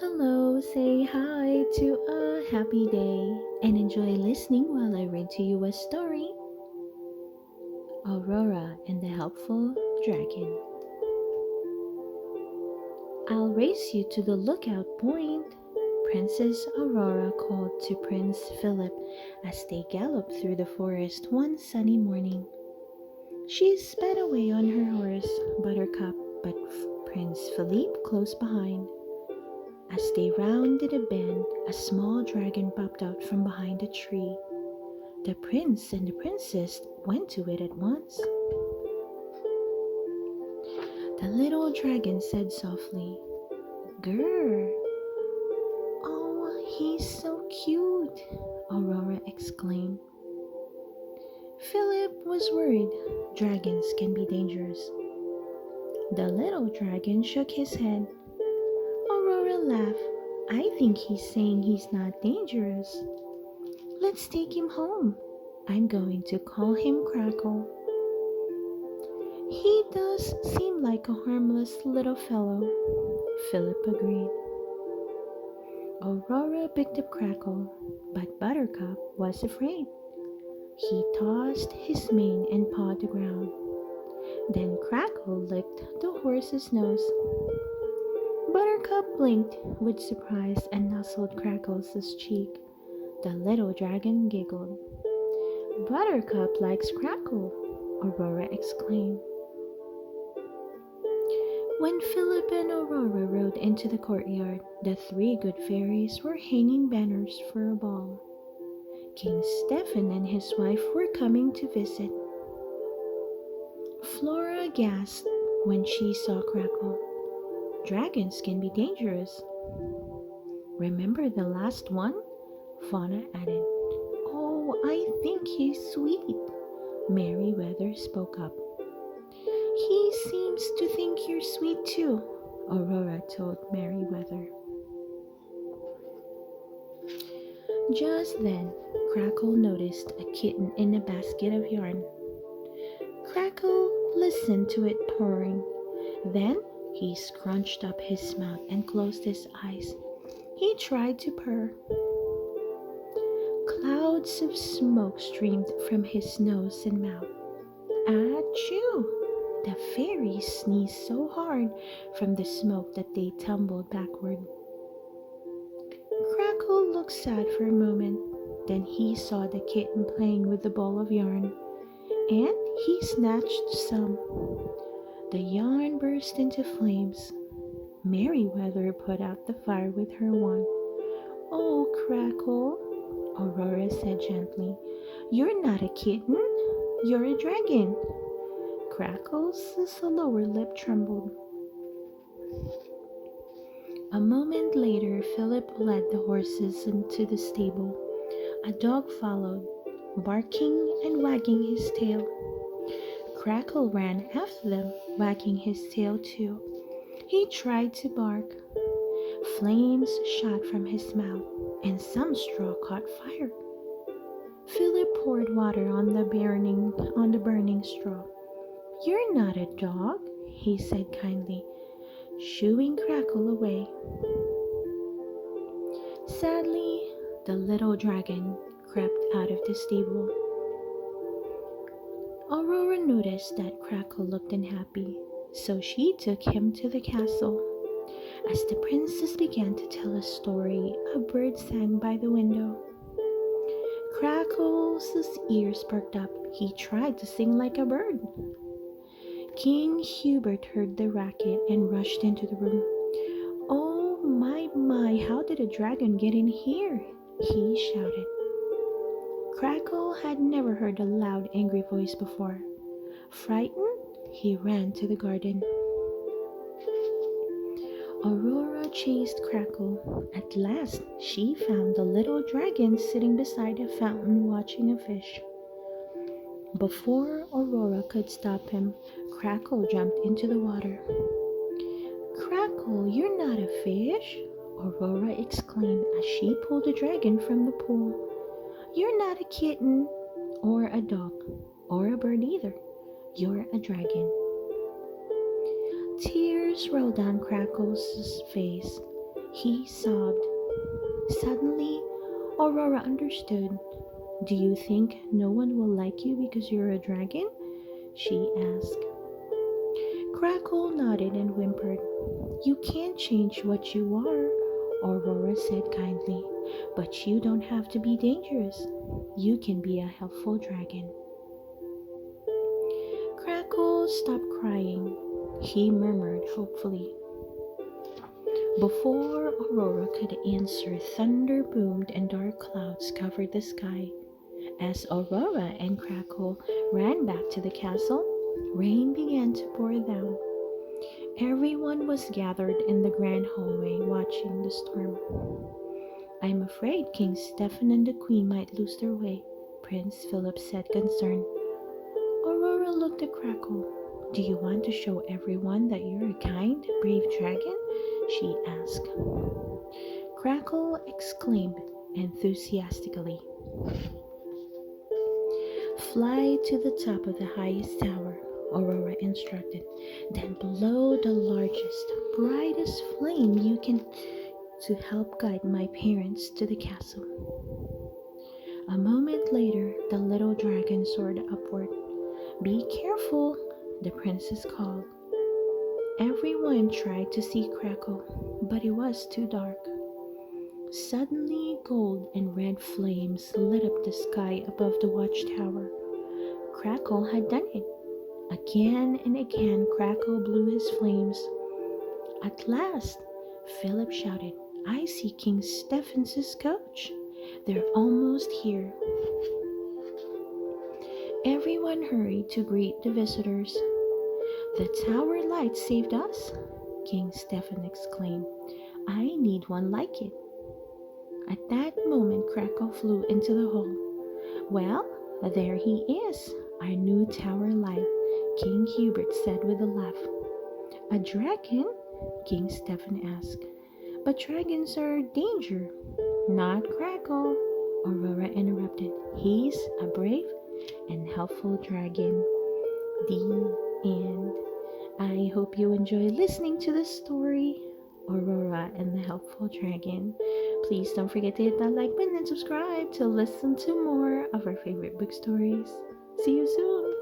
Hello, say hi to a happy day and enjoy listening while I read to you a story. Aurora and the Helpful Dragon. I'll race you to the lookout point, Princess Aurora called to Prince Philip as they galloped through the forest one sunny morning. She sped away on her horse, Buttercup, but Prince Philippe close behind. As they rounded a bend, a small dragon popped out from behind a tree. The prince and the princess went to it at once. The little dragon said softly, "Grr." "Oh, he's so cute," Aurora exclaimed. Philip was worried. Dragons can be dangerous. The little dragon shook his head. Aurora laughed. "I think he's saying he's not dangerous. Let's take him home. I'm going to call him Crackle." "He does seem like a harmless little fellow," Philip agreed. Aurora picked up Crackle, but Buttercup was afraid. He tossed his mane and pawed the ground. Then Crackle licked the horse's nose. Buttercup blinked with surprise and nuzzled Crackle's cheek. The little dragon giggled. "Buttercup likes Crackle," Aurora exclaimed. When Philip and Aurora rode into the courtyard, the three good fairies were hanging banners for a ball. King Stephen and his wife were coming to visit. Flora gasped when she saw Crackle. "Dragons can be dangerous." "Remember the last one?" Fauna added. "Oh, I think he's sweet," Merryweather spoke up. "He seems to think you're sweet too," Aurora told Merryweather. Just then, Crackle noticed a kitten in a basket of yarn. Crackle listened to it purring. Then he scrunched up his mouth and closed his eyes. He tried to purr. Clouds of smoke streamed from his nose and mouth. Achoo! The fairies sneezed so hard from the smoke that they tumbled backward. Crackle looked sad for a moment. Then he saw the kitten playing with the ball of yarn, and he snatched some. The yarn burst into flames. Merryweather put out the fire with her wand. "Oh, Crackle," Aurora said gently, "you're not a kitten, you're a dragon." Crackle's lower lip trembled. A moment later, Philip led the horses into the stable. A dog followed, barking and wagging his tail. Crackle ran after them, wagging his tail too. He tried to bark. Flames shot from his mouth, and some straw caught fire. Philip poured water on the burning straw. "You're not a dog," he said kindly, shooing Crackle away. Sadly, the little dragon crept out of the stable. Aurora noticed that Crackle looked unhappy, so she took him to the castle. As the princess began to tell a story, a bird sang by the window. Crackle's ears perked up. He tried to sing like a bird. King Hubert heard the racket and rushed into the room. "Oh my, how did a dragon get in here?" he shouted. Crackle had never heard a loud, angry voice before. Frightened, he ran to the garden. Aurora chased Crackle. At last, she found the little dragon sitting beside a fountain watching a fish. Before Aurora could stop him, Crackle jumped into the water. "Crackle, you're not a fish," Aurora exclaimed as she pulled the dragon from the pool. "You're not a kitten, or a dog, or a bird either. You're a dragon." Tears rolled down Crackle's face. He sobbed. Suddenly, Aurora understood. Do you think no one will like you because you're a dragon? She asked. Crackle nodded and whimpered. You can't change what you are, Aurora said kindly, but you don't have to be dangerous. You can be a helpful dragon. Crackle stopped crying. He murmured hopefully. Before Aurora could answer, thunder boomed and dark clouds covered the sky. As Aurora and Crackle ran back to the castle, rain began to pour down. Everyone was gathered in the grand hallway watching the storm. I'm afraid King Stephen and the Queen might lose their way, Prince Philip said concerned. Aurora looked at Crackle. Do you want to show everyone that you're a kind, brave dragon? She asked. Crackle exclaimed enthusiastically. Fly to the top of the highest tower, Aurora instructed. Then blow the largest, brightest flame you can to help guide my parents to the castle. A moment later, the little dragon soared upward. Be careful, the princess called. Everyone tried to see Crackle, but it was too dark. Suddenly, gold and red flames lit up the sky above the watchtower. Crackle had done it. Again and again, Crackle blew his flames. At last, Philip shouted, I see King Stephen's coach. They're almost here. Everyone hurried to greet the visitors. The tower light saved us, King Stephen exclaimed. I need one like it. At that moment, Crackle flew into the hall. Well, there he is, our new tower light, King Hubert said with a laugh. A dragon? King Stephen asked. But dragons are danger. Not Crackle, Aurora interrupted. He's a brave and helpful dragon. The end. I hope you enjoy listening to this story, Aurora and the Helpful Dragon. Please don't forget to hit that like button and subscribe to listen to more of our favorite book stories. See you soon!